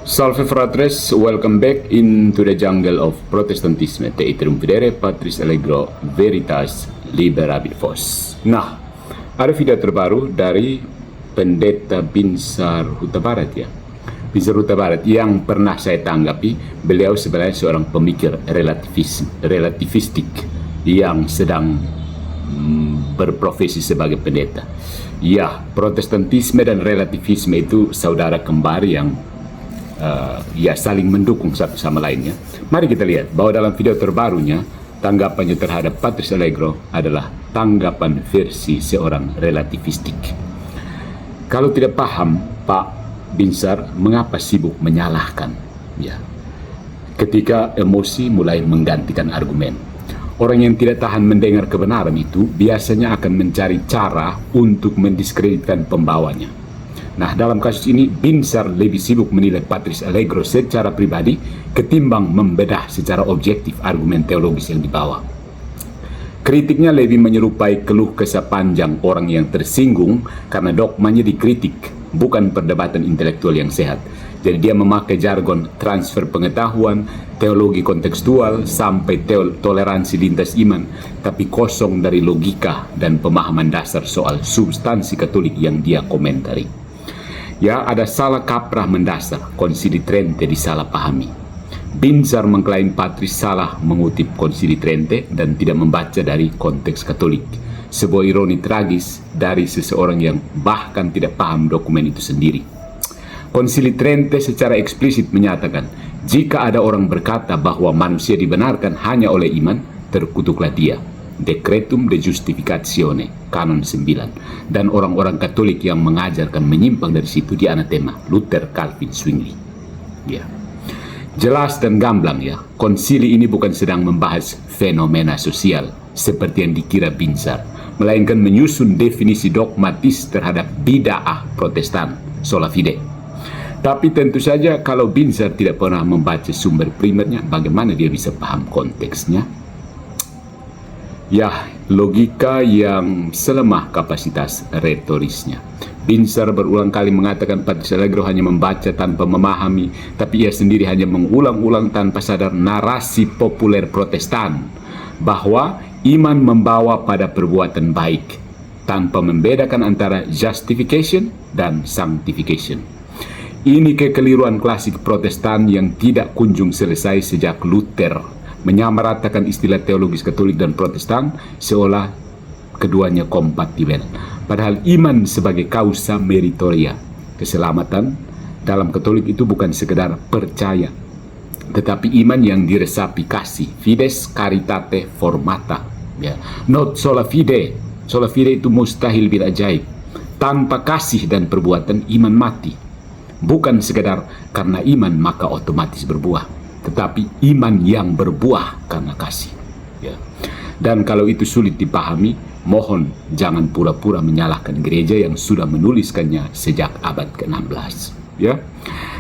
Salve fratres, welcome back into the jungle of Protestantisme. Te iterum videre Patris Allegro Veritas Liberabit Vos. Nah, ada video terbaru dari Pendeta Binsar Huta Barat ya. Binsar Huta Barat yang pernah saya tanggapi, beliau sebenarnya seorang pemikir relativistik yang sedang berprofesi sebagai pendeta. Ya, Protestantisme dan relativisme itu saudara kembar yang saling mendukung satu sama lainnya. Mari kita lihat bahwa dalam video terbarunya tanggapannya terhadap Patris Allegro adalah tanggapan versi seorang relativistik. Kalau tidak paham Pak Binsar mengapa sibuk menyalahkan, ya, ketika emosi mulai menggantikan argumen. Orang yang tidak tahan mendengar kebenaran itu biasanya akan mencari cara untuk mendiskreditkan pembawanya. Nah, dalam kasus ini, Binsar lebih sibuk menilai Patris Allegro secara pribadi ketimbang membedah secara objektif argumen teologis yang dibawa. Kritiknya lebih menyerupai keluh kesah panjang orang yang tersinggung karena dogmanya dikritik, bukan perdebatan intelektual yang sehat. Jadi dia memakai jargon transfer pengetahuan, teologi kontekstual, sampai toleransi lintas iman, tapi kosong dari logika dan pemahaman dasar soal substansi Katolik yang dia komentari. Ya, ada salah kaprah mendasar, Konsili Trente disalahpahami. Binsar mengklaim Patris salah mengutip Konsili Trente dan tidak membaca dari konteks Katolik. Sebuah ironi tragis dari seseorang yang bahkan tidak paham dokumen itu sendiri. Konsili Trente secara eksplisit menyatakan, jika ada orang berkata bahwa manusia dibenarkan hanya oleh iman, terkutuklah dia. Decretum de Justificatione, Kanon 9, dan orang-orang Katolik yang mengajarkan menyimpang dari situ di anatema Luther, Calvin, Zwingli. Ya, jelas dan gamblang ya, konsili ini bukan sedang membahas fenomena sosial seperti yang dikira Binsar, melainkan menyusun definisi dogmatis terhadap bid'ah Protestan, sola fide. Tapi tentu saja kalau Binsar tidak pernah membaca sumber primernya, bagaimana dia bisa paham konteksnya? Ya, logika yang selemah kapasitas retorisnya. Binsar berulang kali mengatakan Patris Allegro hanya membaca tanpa memahami, tapi ia sendiri hanya mengulang-ulang tanpa sadar narasi populer Protestan bahwa iman membawa pada perbuatan baik, tanpa membedakan antara justification dan sanctification. Ini kekeliruan klasik Protestan yang tidak kunjung selesai sejak Luther menyamaratakan istilah teologis Katolik dan Protestan seolah keduanya kompatibel. Padahal iman sebagai causa meritoria, keselamatan dalam Katolik itu bukan sekedar percaya, tetapi iman yang diresapi kasih, fides caritate formata, ya. Not sola fide. Sola fide itu mustahil bil ajaib. Tanpa kasih dan perbuatan iman mati. Bukan sekedar karena iman maka otomatis berbuah, tetapi iman yang berbuah karena kasih, ya. Dan kalau itu sulit dipahami, mohon jangan pura-pura menyalahkan gereja yang sudah menuliskannya sejak abad ke-16, ya.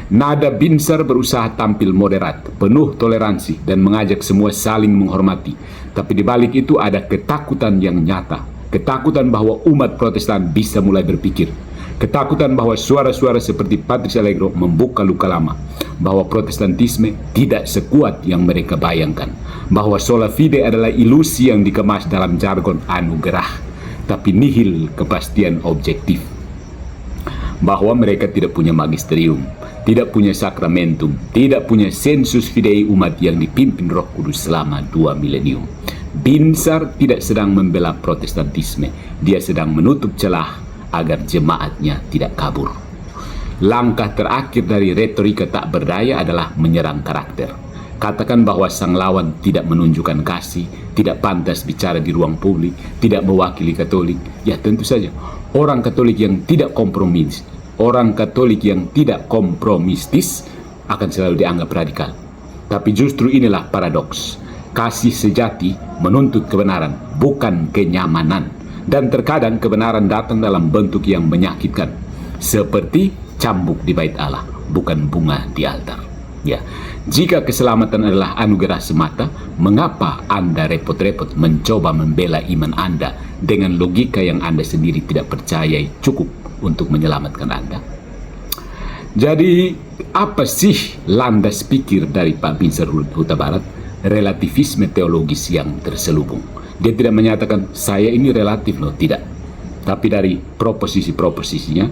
Nada Binsar berusaha tampil moderat, penuh toleransi dan mengajak semua saling menghormati. Tapi di balik itu ada ketakutan yang nyata, ketakutan bahwa umat Protestan bisa mulai berpikir, ketakutan bahwa suara-suara seperti Patris Allegro membuka luka lama, bahwa Protestantisme tidak sekuat yang mereka bayangkan, bahwa sola fide adalah ilusi yang dikemas dalam jargon anugerah, tapi nihil kepastian objektif, bahwa mereka tidak punya magisterium, tidak punya sakramentum, tidak punya sensus fidei umat yang dipimpin Roh Kudus selama 2 milenium. Binsar tidak sedang membela Protestantisme, dia sedang menutup celah agar jemaatnya tidak kabur. Langkah terakhir dari retorika tak berdaya adalah menyerang karakter. Katakan bahwa sang lawan tidak menunjukkan kasih, tidak pantas bicara di ruang publik, tidak mewakili Katolik. Ya tentu saja, orang Katolik yang tidak kompromis, orang Katolik yang tidak kompromistis akan selalu dianggap radikal. Tapi justru inilah paradoks. Kasih sejati menuntut kebenaran, bukan kenyamanan. Dan terkadang kebenaran datang dalam bentuk yang menyakitkan, seperti cambuk di bait Allah, bukan bunga di altar. Ya, jika keselamatan adalah anugerah semata, mengapa Anda repot-repot mencoba membela iman Anda dengan logika yang Anda sendiri tidak percayai cukup untuk menyelamatkan Anda? Jadi apa sih landas pikir dari Pak Binsar Huta Barat? Relativisme teologis yang terselubung. Dia tidak menyatakan saya ini relatif loh, tidak. Tapi dari proposisi-proposisinya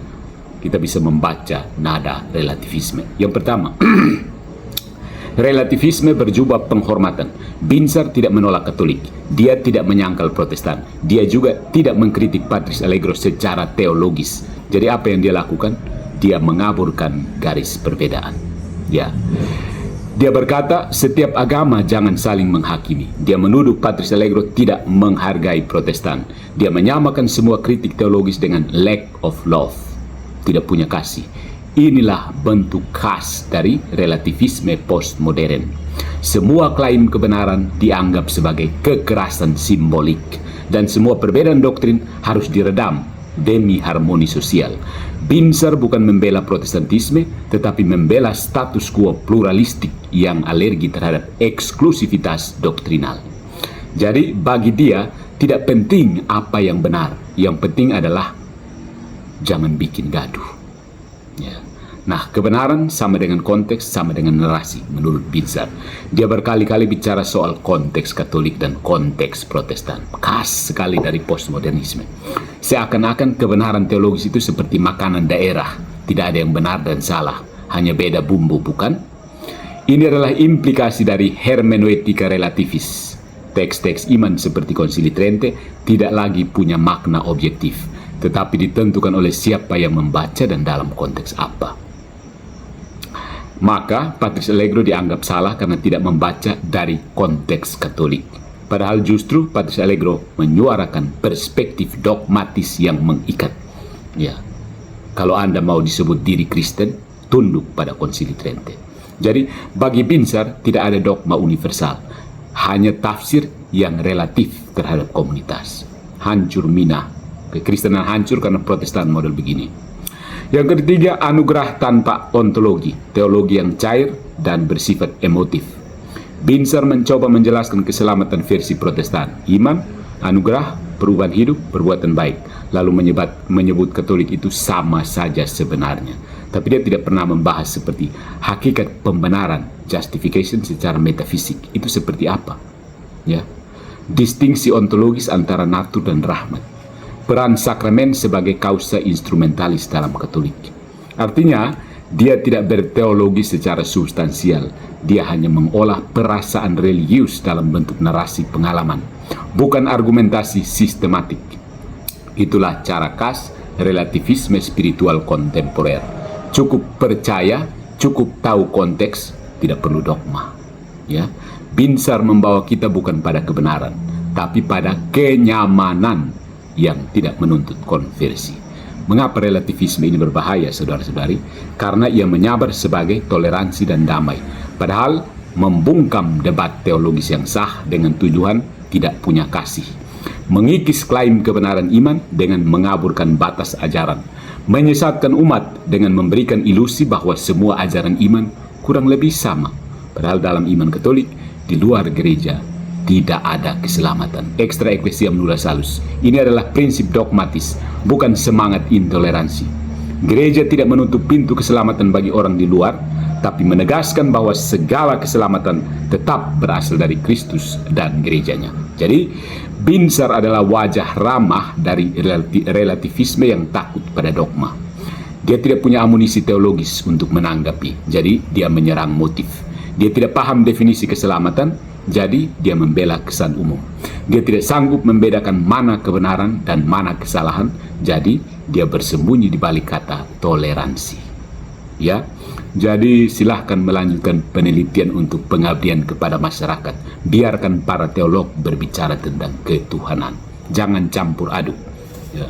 kita bisa membaca nada relativisme. Yang pertama, relativisme berjubah penghormatan. Binsar tidak menolak Katolik, dia tidak menyangkal Protestan, dia juga tidak mengkritik Patrice Allegro secara teologis. Jadi apa yang dia lakukan? Dia mengaburkan garis perbedaan. Ya. Dia berkata, setiap agama jangan saling menghakimi. Dia menuduh Patrice Allegro tidak menghargai Protestan. Dia menyamakan semua kritik teologis dengan lack of love, tidak punya kasih. Inilah bentuk khas dari relativisme postmodern. Semua klaim kebenaran dianggap sebagai kekerasan simbolik, dan semua perbedaan doktrin harus diredam demi harmoni sosial. Binsar bukan membela Protestantisme, tetapi membela status quo pluralistik yang alergi terhadap eksklusivitas doktrinal. Jadi bagi dia tidak penting apa yang benar, yang penting adalah jangan bikin gaduh. Ya. Nah, kebenaran sama dengan konteks, sama dengan narasi menurut Binsar. Dia berkali-kali bicara soal konteks Katolik dan konteks Protestan. Khas sekali dari postmodernisme. Seakan-akan kebenaran teologis itu seperti makanan daerah. Tidak ada yang benar dan salah, hanya beda bumbu, bukan? Ini adalah implikasi dari hermeneutika relativis. Teks-teks iman seperti Konsili Trente tidak lagi punya makna objektif, tetapi ditentukan oleh siapa yang membaca dan dalam konteks apa. Maka Patrice Allegro dianggap salah karena tidak membaca dari konteks Katolik. Padahal justru Patrice Allegro menyuarakan perspektif dogmatis yang mengikat. Ya, kalau Anda mau disebut diri Kristen, tunduk pada Konsili Trente. Jadi bagi Binsar tidak ada dogma universal, hanya tafsir yang relatif terhadap komunitas. Hancur mina, kekristenan hancur karena Protestan model begini. Yang ketiga, anugerah tanpa ontologi, teologi yang cair dan bersifat emotif. Binsar mencoba menjelaskan keselamatan versi Protestan, iman, anugerah, perubahan hidup, perbuatan baik, lalu menyebut Katolik itu sama saja sebenarnya. Tapi dia tidak pernah membahas seperti hakikat pembenaran, justification secara metafisik, itu seperti apa. Ya, distingsi ontologis antara natur dan rahmat, peran sakramen sebagai kausa instrumentalis dalam Katolik. Artinya, dia tidak berteologi secara substansial. Dia hanya mengolah perasaan religius dalam bentuk narasi pengalaman, bukan argumentasi sistematik. Itulah cara khas relativisme spiritual kontemporer. Cukup percaya, cukup tahu konteks, tidak perlu dogma. Ya, Binsar membawa kita bukan pada kebenaran, tapi pada kenyamanan yang tidak menuntut konversi. Mengapa relativisme ini berbahaya, saudara-saudari? Karena ia menyabar sebagai toleransi dan damai, padahal membungkam debat teologis yang sah dengan tujuan tidak punya kasih. Mengikis klaim kebenaran iman dengan mengaburkan batas ajaran, menyesatkan umat dengan memberikan ilusi bahwa semua ajaran iman kurang lebih sama, padahal dalam iman Katolik di luar gereja tidak ada keselamatan. Extra ecclesiam nulla salus. Ini adalah prinsip dogmatis, bukan semangat intoleransi. Gereja tidak menutup pintu keselamatan bagi orang di luar, tapi menegaskan bahwa segala keselamatan tetap berasal dari Kristus dan gerejanya. Jadi, Binsar adalah wajah ramah dari relativisme yang takut pada dogma. Dia tidak punya amunisi teologis untuk menanggapi, jadi dia menyerang motif. Dia tidak paham definisi keselamatan, jadi dia membela kesan umum. Dia tidak sanggup membedakan mana kebenaran dan mana kesalahan, jadi dia bersembunyi di balik kata toleransi. Ya, jadi silahkan melanjutkan penelitian untuk pengabdian kepada masyarakat. Biarkan para teolog berbicara tentang ketuhanan. Jangan campur aduk. Ya.